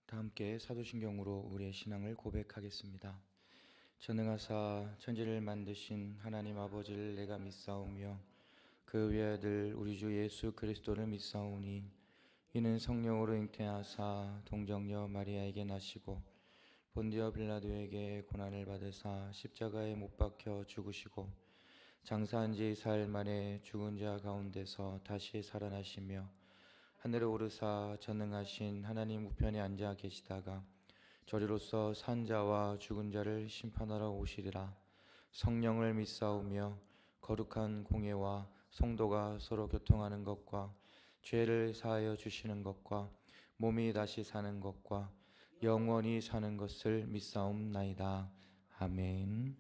다 함께 사도신경으로 우리의 신앙을 고백하겠습니다. 전능하사 천지를 만드신 하나님 아버지를 내가 믿사오며 그 외아들 우리 주 예수 그리스도를 믿사오니 이는 성령으로 잉태하사 동정녀 마리아에게 나시고 본디오 빌라도에게 고난을 받으사 십자가에 못 박혀 죽으시고 장사한 지 사흘 만에 죽은 자 가운데서 다시 살아나시며 하늘에 오르사 전능하신 하나님 우편에 앉아 계시다가 저리로서 산 자와 죽은 자를 심판하러 오시리라. 성령을 믿사오며 거룩한 공예와 성도가 서로 교통하는 것과 죄를 사하여 주시는 것과 몸이 다시 사는 것과 영원히 사는 것을 믿사옵나이다. 아멘.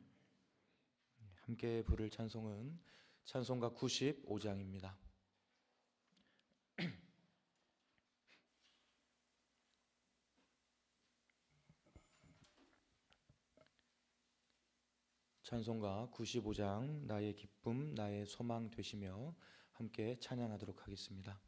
함께 부를 찬송은 찬송가 95장입니다. 찬송가 95장 나의 기쁨 나의 소망 되시며 함께 찬양하도록 하겠습니다.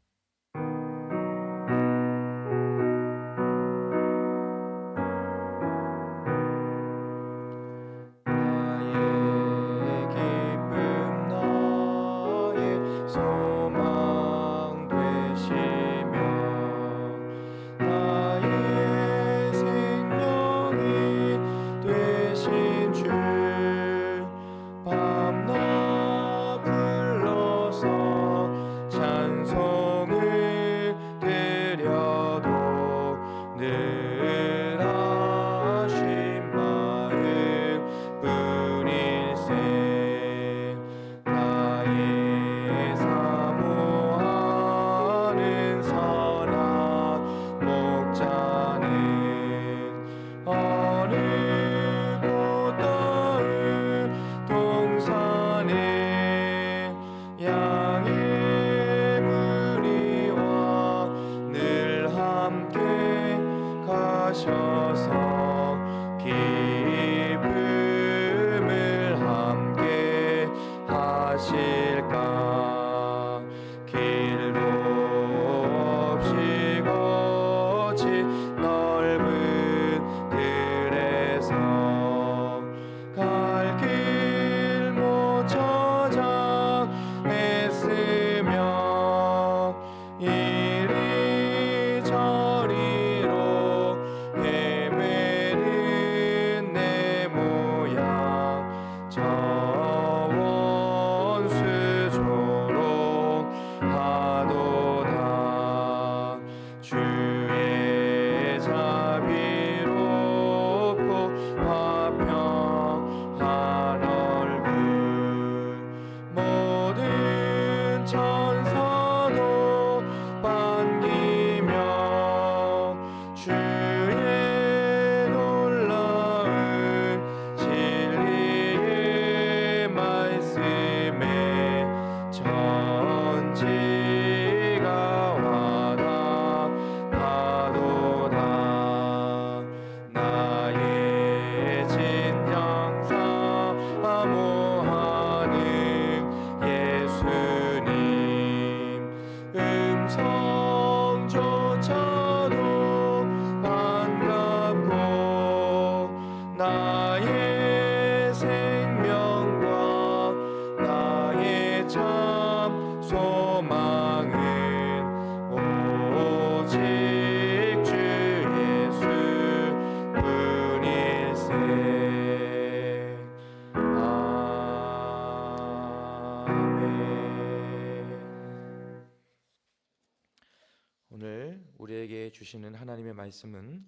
오늘 우리에게 주시는 하나님의 말씀은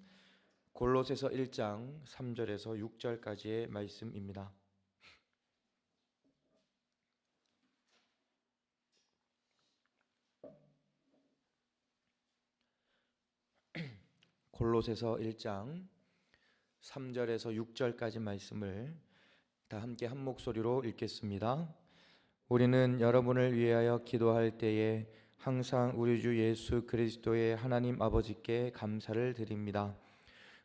골로새서 1장 3절에서 6절까지의 말씀입니다. 골로새서 1장 3절에서 6절까지 말씀을 다 함께 한 목소리로 읽겠습니다. 우리는 여러분을 위하여 기도할 때에 항상 우리 주 예수 그리스도의 하나님 아버지께 감사를 드립니다.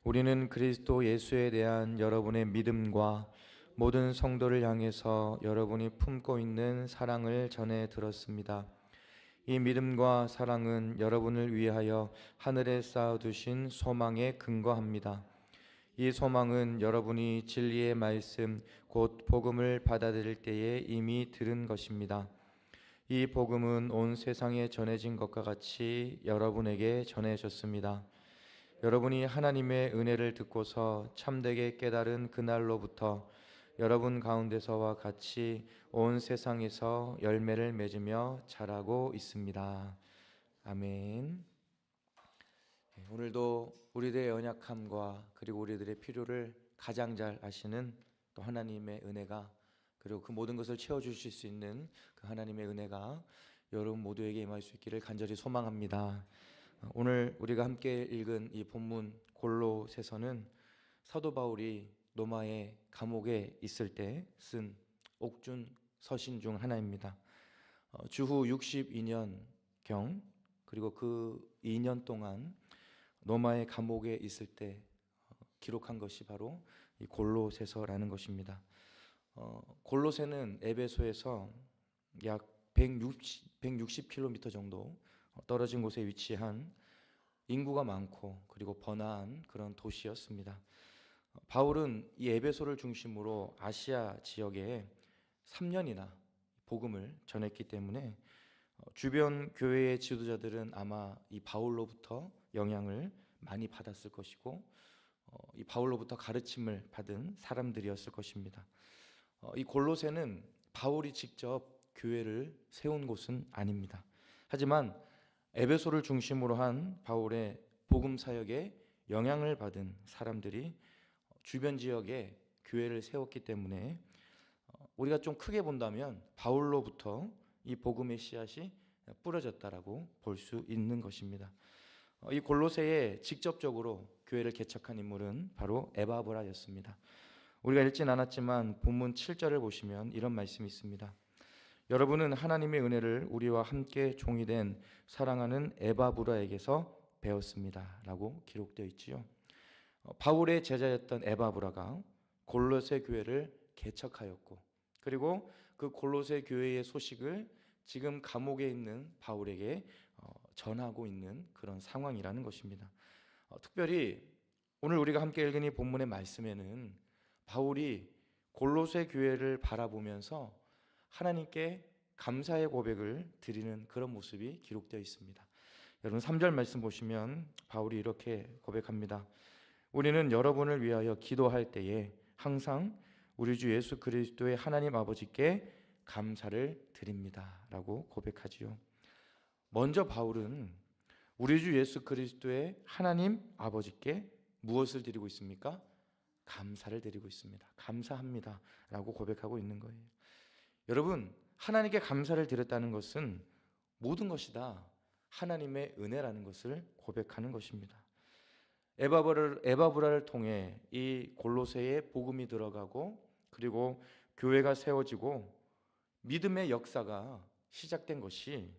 우리는 그리스도 예수에 대한 여러분의 믿음과 모든 성도를 향해서 여러분이 품고 있는 사랑을 전해 들었습니다. 이 믿음과 사랑은 여러분을 위하여 하늘에 쌓아두신 소망에 근거합니다. 이 소망은 여러분이 진리의 말씀 곧 복음을 받아들일 때에 이미 들은 것입니다. 이 복음은 온 세상에 전해진 것과 같이 여러분에게 전해졌습니다. 여러분이 하나님의 은혜를 듣고서 참되게 깨달은 그날로부터 여러분 가운데서와 같이 온 세상에서 열매를 맺으며 자라고 있습니다. 아멘. 오늘도 우리들의 연약함과 그리고 우리들의 필요를 가장 잘 아시는 또 하나님의 은혜가, 그리고 그 모든 것을 채워주실 수 있는 그 하나님의 은혜가 여러분 모두에게 임할 수 있기를 간절히 소망합니다. 오늘 우리가 함께 읽은 이 본문 골로새서는 사도 바울이 로마의 감옥에 있을 때 쓴 옥중 서신 중 하나입니다. 주후 62년경, 그리고 그 2년 동안 로마의 감옥에 있을 때 기록한 것이 바로 이 골로새서라는 것입니다. 골로새는 에베소에서 약 160km 정도 떨어진 곳에 위치한 인구가 많고 그리고 번화한 그런 도시였습니다. 바울은 이 에베소를 중심으로 아시아 지역에 3년이나 복음을 전했기 때문에 주변 교회의 지도자들은 아마 이 바울로부터 영향을 많이 받았을 것이고 이 바울로부터 가르침을 받은 사람들이었을 것입니다. 이 골로새는 바울이 직접 교회를 세운 곳은 아닙니다. 하지만 에베소를 중심으로 한 바울의 복음 사역에 영향을 받은 사람들이 주변 지역에 교회를 세웠기 때문에 우리가 좀 크게 본다면 바울로부터 이 복음의 씨앗이 뿌려졌다라고 볼 수 있는 것입니다. 이 골로새에 직접적으로 교회를 개척한 인물은 바로 에바브라였습니다. 우리가 읽진 않았지만 본문 7절을 보시면 이런 말씀이 있습니다. 여러분은 하나님의 은혜를 우리와 함께 종이 된 사랑하는 에바브라에게서 배웠습니다 라고 기록되어 있지요. 바울의 제자였던 에바브라가 골로새 교회를 개척하였고, 그리고 그 골로새 교회의 소식을 지금 감옥에 있는 바울에게 전하고 있는 그런 상황이라는 것입니다. 특별히 오늘 우리가 함께 읽은 이 본문의 말씀에는 바울이 골로새 교회를 바라보면서 하나님께 감사의 고백을 드리는 그런 모습이 기록되어 있습니다. 여러분 3절 말씀 보시면 바울이 이렇게 고백합니다. 우리는 여러분을 위하여 기도할 때에 항상 우리 주 예수 그리스도의 하나님 아버지께 감사를 드립니다 라고 고백하지요. 먼저 바울은 우리 주 예수 그리스도의 하나님 아버지께 무엇을 드리고 있습니까? 감사를 드리고 있습니다. 감사합니다 라고 고백하고 있는 거예요. 여러분, 하나님께 감사를 드렸다는 것은 모든 것이 다 하나님의 은혜라는 것을 고백하는 것입니다. 에바브라를 통해 이 골로새에 복음이 들어가고 그리고 교회가 세워지고 믿음의 역사가 시작된 것이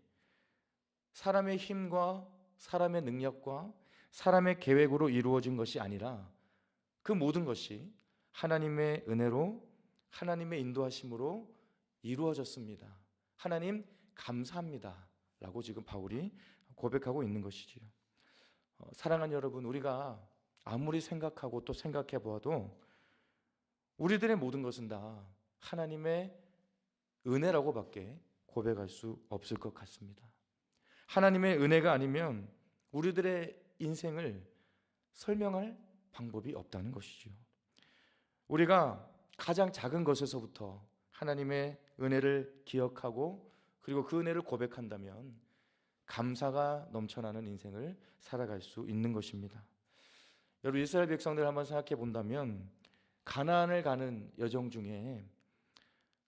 사람의 힘과 사람의 능력과 사람의 계획으로 이루어진 것이 아니라 그 모든 것이 하나님의 은혜로, 하나님의 인도하심으로 이루어졌습니다. 하나님 감사합니다 라고 지금 바울이 고백하고 있는 것이지요. 사랑하는 여러분, 우리가 아무리 생각하고 또 생각해 보아도 우리들의 모든 것은 다 하나님의 은혜라고밖에 고백할 수 없을 것 같습니다. 하나님의 은혜가 아니면 우리들의 인생을 설명할 방법이 없다는 것이죠. 우리가 가장 작은 것에서부터 하나님의 은혜를 기억하고 그리고 그 은혜를 고백한다면 감사가 넘쳐나는 인생을 살아갈 수 있는 것입니다. 여러분, 이스라엘 백성들 한번 생각해 본다면 가나안을 가는 여정 중에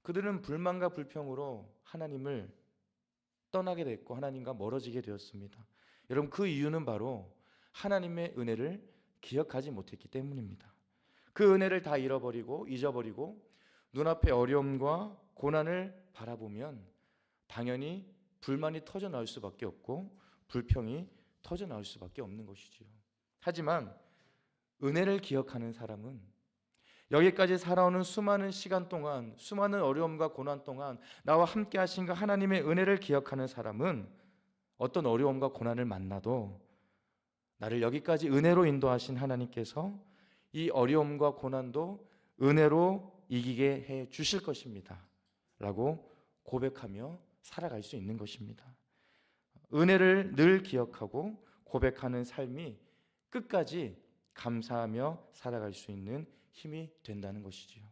그들은 불만과 불평으로 하나님을 떠나게 됐고 하나님과 멀어지게 되었습니다. 여러분, 그 이유는 바로 하나님의 은혜를 기억하지 못했기 때문입니다. 그 은혜를 다 잃어버리고 잊어버리고 눈앞의 어려움과 고난을 바라보면 당연히 불만이 터져 나올 수밖에 없고 불평이 터져 나올 수밖에 없는 것이지요. 하지만 은혜를 기억하는 사람은 여기까지 살아오는 수많은 시간 동안, 수많은 어려움과 고난 동안 나와 함께 하신 그 하나님의 은혜를 기억하는 사람은 어떤 어려움과 고난을 만나도 나를 여기까지 은혜로 인도하신 하나님께서 이 어려움과 고난도 은혜로 이기게 해 주실 것입니다 라고 고백하며 살아갈 수 있는 것입니다. 은혜를 늘 기억하고 고백하는 삶이 끝까지 감사하며 살아갈 수 있는 힘이 된다는 것이지요.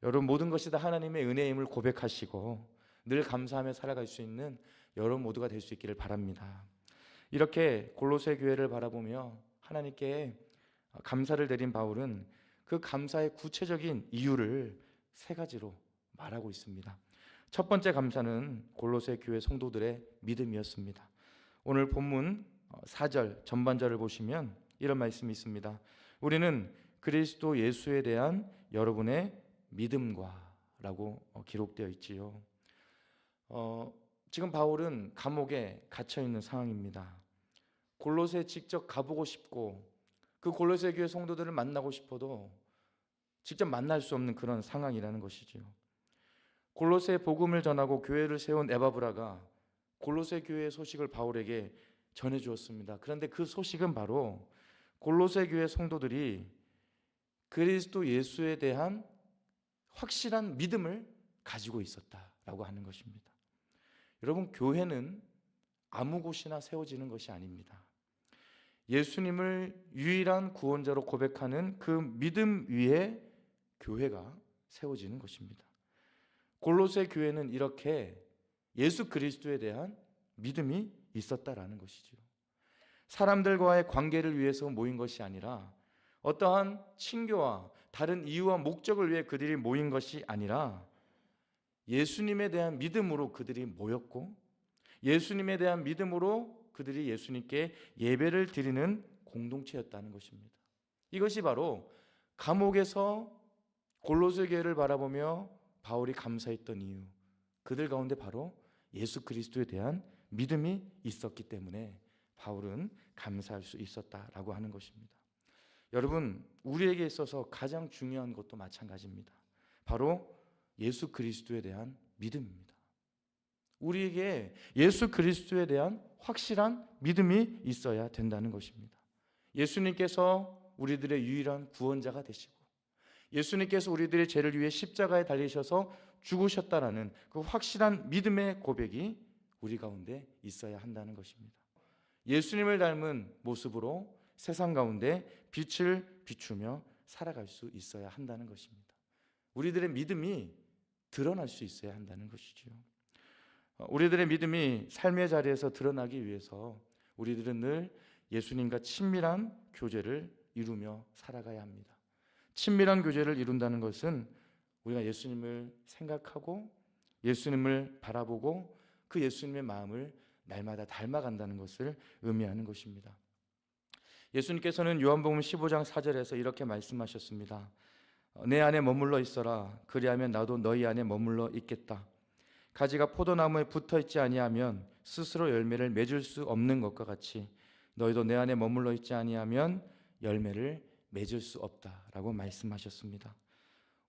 여러분, 모든 것이 다 하나님의 은혜임을 고백하시고 늘 감사하며 살아갈 수 있는 여러분 모두가 될 수 있기를 바랍니다. 이렇게 골로새 교회를 바라보며 하나님께 감사를 드린 바울은 그 감사의 구체적인 이유를 세 가지로 말하고 있습니다. 첫 번째 감사는 골로새 교회 성도들의 믿음이었습니다. 오늘 본문 4절 전반절을 보시면 이런 말씀이 있습니다. 우리는 그리스도 예수에 대한 여러분의 믿음과 라고 기록되어 있지요. 지금 바울은 감옥에 갇혀 있는 상황입니다. 골로새에 직접 가보고 싶고 그 골로새 교회 성도들을 만나고 싶어도 직접 만날 수 없는 그런 상황이라는 것이지요. 골로새 복음을 전하고 교회를 세운 에바브라가 골로새 교회의 소식을 바울에게 전해 주었습니다. 그런데 그 소식은 바로 골로새 교회 성도들이 그리스도 예수에 대한 확실한 믿음을 가지고 있었다라고 하는 것입니다. 여러분, 교회는 아무 곳이나 세워지는 것이 아닙니다. 예수님을 유일한 구원자로 고백하는 그 믿음 위에 교회가 세워지는 것입니다. 골로새 교회는 이렇게 예수 그리스도에 대한 믿음이 있었다라는 것이죠. 사람들과의 관계를 위해서 모인 것이 아니라 어떠한 친교와 다른 이유와 목적을 위해 그들이 모인 것이 아니라 예수님에 대한 믿음으로 그들이 모였고 예수님에 대한 믿음으로 그들이 예수님께 예배를 드리는 공동체였다는 것입니다. 이것이 바로 감옥에서 골로새 교회를 바라보며 바울이 감사했던 이유, 그들 가운데 바로 예수 그리스도에 대한 믿음이 있었기 때문에 바울은 감사할 수 있었다라고 하는 것입니다. 여러분, 우리에게 있어서 가장 중요한 것도 마찬가지입니다. 바로 예수 그리스도에 대한 믿음입니다. 우리에게 예수 그리스도에 대한 확실한 믿음이 있어야 된다는 것입니다. 예수님께서 우리들의 유일한 구원자가 되시고 예수님께서 우리들의 죄를 위해 십자가에 달리셔서 죽으셨다라는 그 확실한 믿음의 고백이 우리 가운데 있어야 한다는 것입니다. 예수님을 닮은 모습으로 세상 가운데 빛을 비추며 살아갈 수 있어야 한다는 것입니다. 우리들의 믿음이 드러날 수 있어야 한다는 것이죠. 우리들의 믿음이 삶의 자리에서 드러나기 위해서 우리들은 늘 예수님과 친밀한 교제를 이루며 살아가야 합니다. 친밀한 교제를 이룬다는 것은 우리가 예수님을 생각하고 예수님을 바라보고 그 예수님의 마음을 날마다 닮아간다는 것을 의미하는 것입니다. 예수님께서는 요한복음 15장 4절에서 이렇게 말씀하셨습니다. 내 안에 머물러 있어라. 그리하면 나도 너희 안에 머물러 있겠다. 가지가 포도나무에 붙어 있지 아니하면 스스로 열매를 맺을 수 없는 것과 같이 너희도 내 안에 머물러 있지 아니하면 열매를 맺을 수 없다라고 말씀하셨습니다.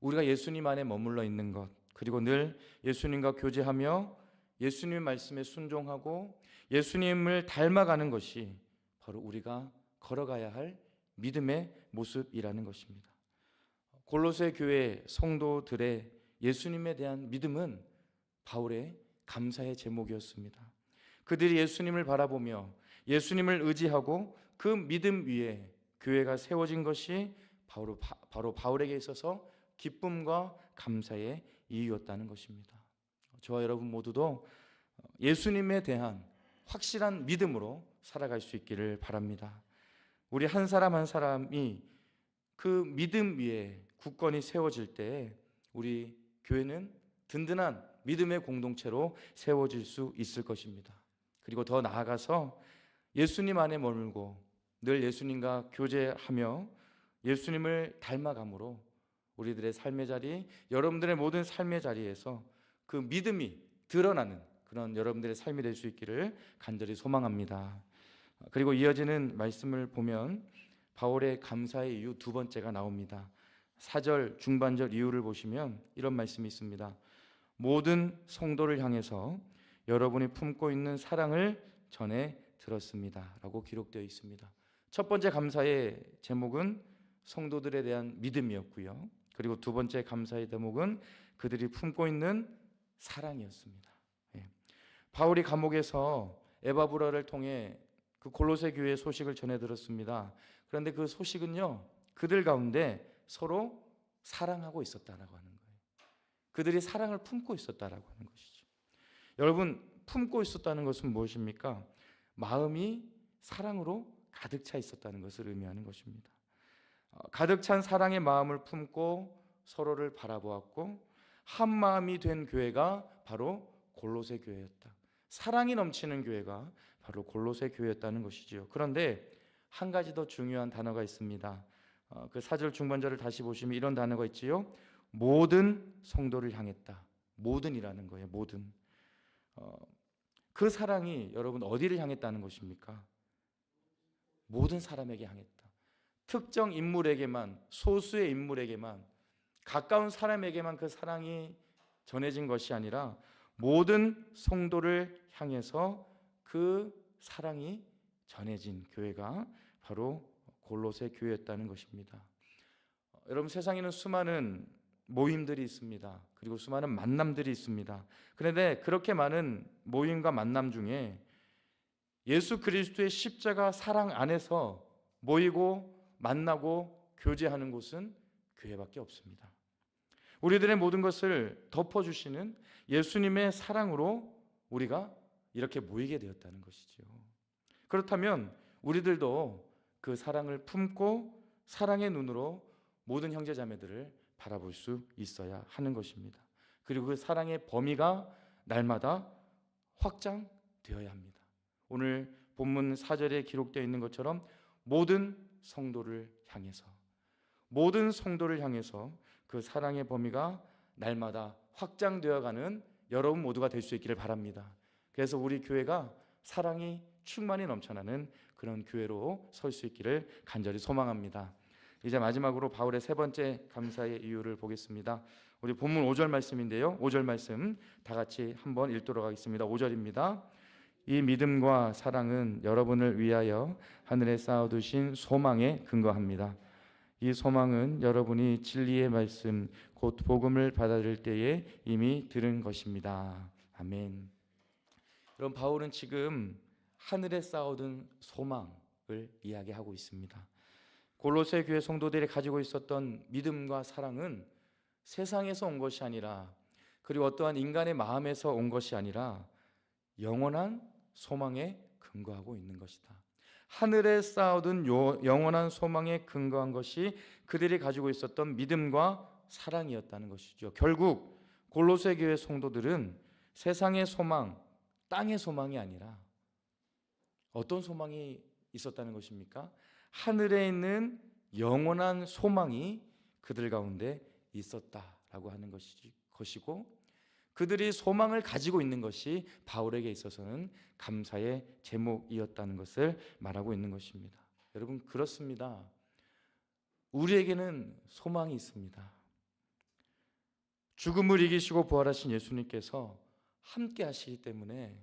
우리가 예수님 안에 머물러 있는 것, 그리고 늘 예수님과 교제하며 예수님의 말씀에 순종하고 예수님을 닮아가는 것이 바로 우리가 걸어가야 할 믿음의 모습이라는 것입니다. 골로새 교회 성도들의 예수님에 대한 믿음은 바울의 감사의 제목이었습니다. 그들이 예수님을 바라보며 예수님을 의지하고 그 믿음 위에 교회가 세워진 것이 바로 바울에게 있어서 기쁨과 감사의 이유였다는 것입니다. 저와 여러분 모두도 예수님에 대한 확실한 믿음으로 살아갈 수 있기를 바랍니다. 우리 한 사람 한 사람이 그 믿음 위에 굳건히 세워질 때 우리 교회는 든든한 믿음의 공동체로 세워질 수 있을 것입니다. 그리고 더 나아가서 예수님 안에 머물고 늘 예수님과 교제하며 예수님을 닮아감으로 우리들의 삶의 자리, 여러분들의 모든 삶의 자리에서 그 믿음이 드러나는 그런 여러분들의 삶이 될 수 있기를 간절히 소망합니다. 그리고 이어지는 말씀을 보면 바울의 감사의 이유 두 번째가 나옵니다. 4절 중반절 이유를 보시면 이런 말씀이 있습니다. 모든 성도를 향해서 여러분이 품고 있는 사랑을 전해 들었습니다 라고 기록되어 있습니다. 첫 번째 감사의 제목은 성도들에 대한 믿음이었고요. 그리고 두 번째 감사의 대목은 그들이 품고 있는 사랑이었습니다. 바울이 감옥에서 에바브라를 통해 그 골로새 교회의 소식을 전해 들었습니다. 그런데 그 소식은요, 그들 가운데 서로 사랑하고 있었다라고 하는 거예요. 그들이 사랑을 품고 있었다라고 하는 것이죠. 여러분, 품고 있었다는 것은 무엇입니까? 마음이 사랑으로 가득 차 있었다는 것을 의미하는 것입니다. 가득 찬 사랑의 마음을 품고 서로를 바라보았고 한 마음이 된 교회가 바로 골로새 교회였다. 사랑이 넘치는 교회가 바로 골로새 교회였다는 것이지요. 그런데 한 가지 더 중요한 단어가 있습니다. 그 4절 중반절을 다시 보시면 이런 단어가 있지요. 모든 성도를 향했다. 모든이라는 거예요. 모든. 그 사랑이 여러분 어디를 향했다는 것입니까? 모든 사람에게 향했다. 특정 인물에게만, 소수의 인물에게만, 가까운 사람에게만 그 사랑이 전해진 것이 아니라 모든 성도를 향해서 그 사랑이 전해진 교회가 바로 골로새 교회였다는 것입니다. 여러분, 세상에는 수많은 모임들이 있습니다. 그리고 수많은 만남들이 있습니다. 그런데 그렇게 많은 모임과 만남 중에 예수 그리스도의 십자가 사랑 안에서 모이고 만나고 교제하는 곳은 교회밖에 없습니다. 우리들의 모든 것을 덮어주시는 예수님의 사랑으로 우리가 이렇게 모이게 되었다는 것이죠. 그렇다면 우리들도 그 사랑을 품고 사랑의 눈으로 모든 형제자매들을 바라볼 수 있어야 하는 것입니다. 그리고 그 사랑의 범위가 날마다 확장되어야 합니다. 오늘 본문 4절에 기록되어 있는 것처럼 모든 성도를 향해서, 모든 성도를 향해서 그 사랑의 범위가 날마다 확장되어가는 여러분 모두가 될 수 있기를 바랍니다. 그래서 우리 교회가 사랑이 충만히 넘쳐나는 그런 교회로 설 수 있기를 간절히 소망합니다. 이제 마지막으로 바울의 세 번째 감사의 이유를 보겠습니다. 우리 본문 5절 말씀인데요, 5절 말씀 다 같이 한번 읽도록 하겠습니다. 5절입니다. 이 믿음과 사랑은 여러분을 위하여 하늘에 쌓아두신 소망에 근거합니다. 이 소망은 여러분이 진리의 말씀 곧 복음을 받아들일 때에 이미 들은 것입니다. 아멘. 그럼 바울은 지금 하늘에 쌓아둔 소망을 이야기하고 있습니다. 골로새 교회 성도들이 가지고 있었던 믿음과 사랑은 세상에서 온 것이 아니라, 그리고 어떠한 인간의 마음에서 온 것이 아니라 영원한 소망에 근거하고 있는 것이다. 하늘에 쌓아둔 영원한 소망에 근거한 것이 그들이 가지고 있었던 믿음과 사랑이었다는 것이죠. 결국 골로새 교회 성도들은 세상의 소망, 땅의 소망이 아니라 어떤 소망이 있었다는 것입니까? 하늘에 있는 영원한 소망이 그들 가운데 있었다라고 하는 것이고, 그들이 소망을 가지고 있는 것이 바울에게 있어서는 감사의 제목이었다는 것을 말하고 있는 것입니다. 여러분, 그렇습니다. 우리에게는 소망이 있습니다. 죽음을 이기시고 부활하신 예수님께서 함께 하시기 때문에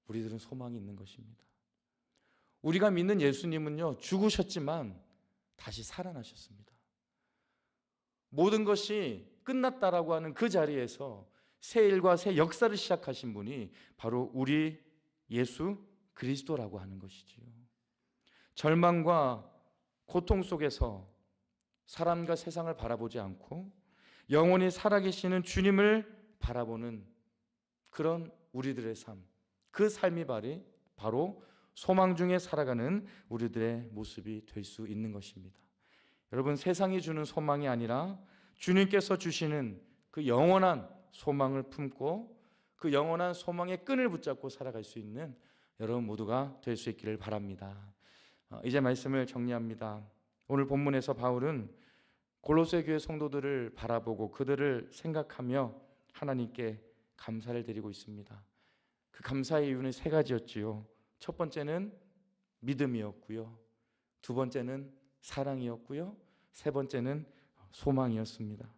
우리들은 소망이 있는 것입니다. 우리가 믿는 예수님은요, 죽으셨지만 다시 살아나셨습니다. 모든 것이 끝났다라고 하는 그 자리에서 새 일과 새 역사를 시작하신 분이 바로 우리 예수 그리스도라고 하는 것이지요. 절망과 고통 속에서 사람과 세상을 바라보지 않고 영원히 살아계시는 주님을 바라보는 그런 우리들의 삶, 그 삶이 바로 소망 중에 살아가는 우리들의 모습이 될 수 있는 것입니다. 여러분, 세상이 주는 소망이 아니라 주님께서 주시는 그 영원한 소망을 품고 그 영원한 소망의 끈을 붙잡고 살아갈 수 있는 여러분 모두가 될 수 있기를 바랍니다. 이제 말씀을 정리합니다. 오늘 본문에서 바울은 골로새 교회 성도들을 바라보고 그들을 생각하며 하나님께 감사를 드리고 있습니다. 그 감사의 이유는 세 가지였지요. 첫 번째는 믿음이었고요, 두 번째는 사랑이었고요, 세 번째는 소망이었습니다.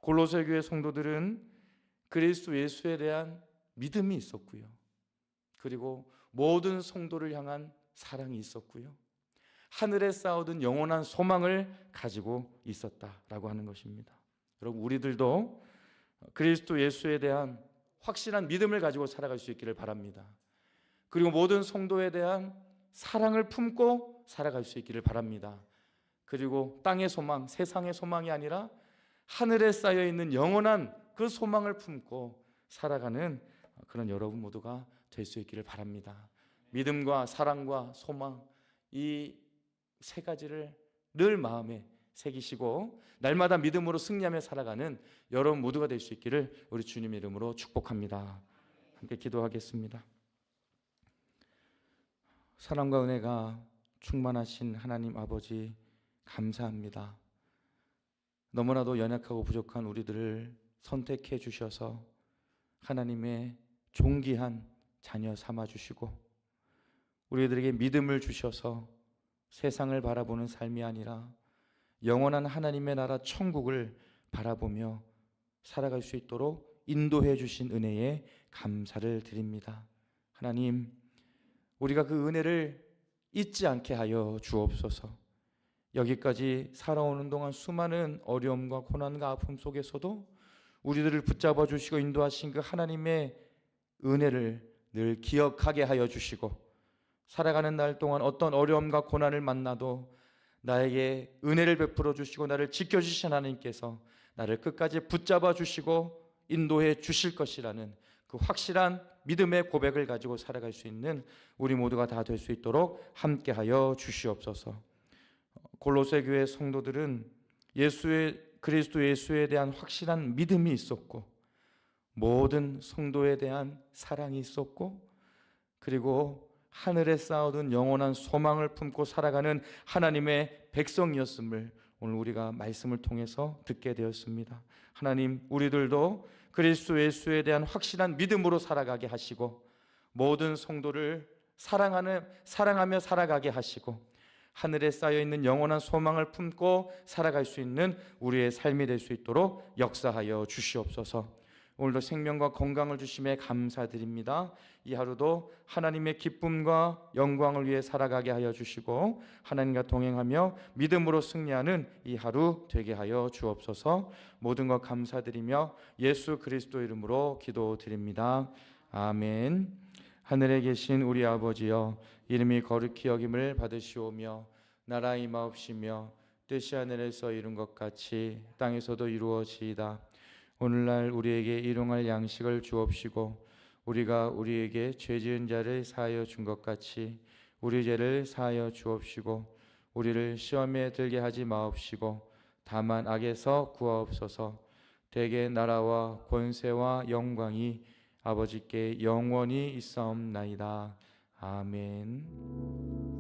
골로새 교회 성도들은 그리스도 예수에 대한 믿음이 있었고요, 그리고 모든 성도를 향한 사랑이 있었고요, 하늘에 쌓아둔 영원한 소망을 가지고 있었다라고 하는 것입니다. 여러분, 우리들도 그리스도 예수에 대한 확실한 믿음을 가지고 살아갈 수 있기를 바랍니다. 그리고 모든 성도에 대한 사랑을 품고 살아갈 수 있기를 바랍니다. 그리고 땅의 소망, 세상의 소망이 아니라 하늘에 쌓여 있는 영원한 그 소망을 품고 살아가는 그런 여러분 모두가 될 수 있기를 바랍니다. 믿음과 사랑과 소망, 이 세 가지를 늘 마음에 새기시고 날마다 믿음으로 승리하며 살아가는 여러분 모두가 될 수 있기를 우리 주님의 이름으로 축복합니다. 함께 기도하겠습니다. 사랑과 은혜가 충만하신 하나님 아버지, 감사합니다. 너무나도 연약하고 부족한 우리들을 선택해 주셔서 하나님의 존귀한 자녀 삼아 주시고 우리들에게 믿음을 주셔서 세상을 바라보는 삶이 아니라 영원한 하나님의 나라 천국을 바라보며 살아갈 수 있도록 인도해 주신 은혜에 감사를 드립니다. 하나님, 우리가 그 은혜를 잊지 않게 하여 주옵소서. 여기까지 살아오는 동안 수많은 어려움과 고난과 아픔 속에서도 우리들을 붙잡아 주시고 인도하신 그 하나님의 은혜를 늘 기억하게 하여 주시고, 살아가는 날 동안 어떤 어려움과 고난을 만나도 나에게 은혜를 베풀어 주시고 나를 지켜주신 하나님께서 나를 끝까지 붙잡아 주시고 인도해 주실 것이라는 그 확실한 믿음의 고백을 가지고 살아갈 수 있는 우리 모두가 다 될 수 있도록 함께하여 주시옵소서. 골로새 교회 성도들은 그리스도 예수에 대한 확실한 믿음이 있었고 모든 성도에 대한 사랑이 있었고, 그리고 하늘에 쌓아둔 영원한 소망을 품고 살아가는 하나님의 백성이었음을 오늘 우리가 말씀을 통해서 듣게 되었습니다. 하나님, 우리들도 그리스도 예수에 대한 확실한 믿음으로 살아가게 하시고 모든 성도를 사랑하며 살아가게 하시고 하늘에 쌓여있는 영원한 소망을 품고 살아갈 수 있는 우리의 삶이 될 수 있도록 역사하여 주시옵소서. 오늘도 생명과 건강을 주심에 감사드립니다. 이 하루도 하나님의 기쁨과 영광을 위해 살아가게 하여 주시고 하나님과 동행하며 믿음으로 승리하는 이 하루 되게 하여 주옵소서. 모든 것 감사드리며 예수 그리스도 이름으로 기도드립니다. 아멘. 하늘에 계신 우리 아버지여, 이름이 거룩히 여김을 받으시오며 나라 임하옵시며 뜻이 하늘에서 이룬 것 같이 땅에서도 이루어지이다. 오늘날 우리에게 일용할 양식을 주옵시고 우리가 우리에게 죄 지은 자를 사하여 준 것 같이 우리 죄를 사하여 주옵시고 우리를 시험에 들게 하지 마옵시고 다만 악에서 구하옵소서. 대개 나라와 권세와 영광이 아버지께 영원히 있사옵나이다. 아멘.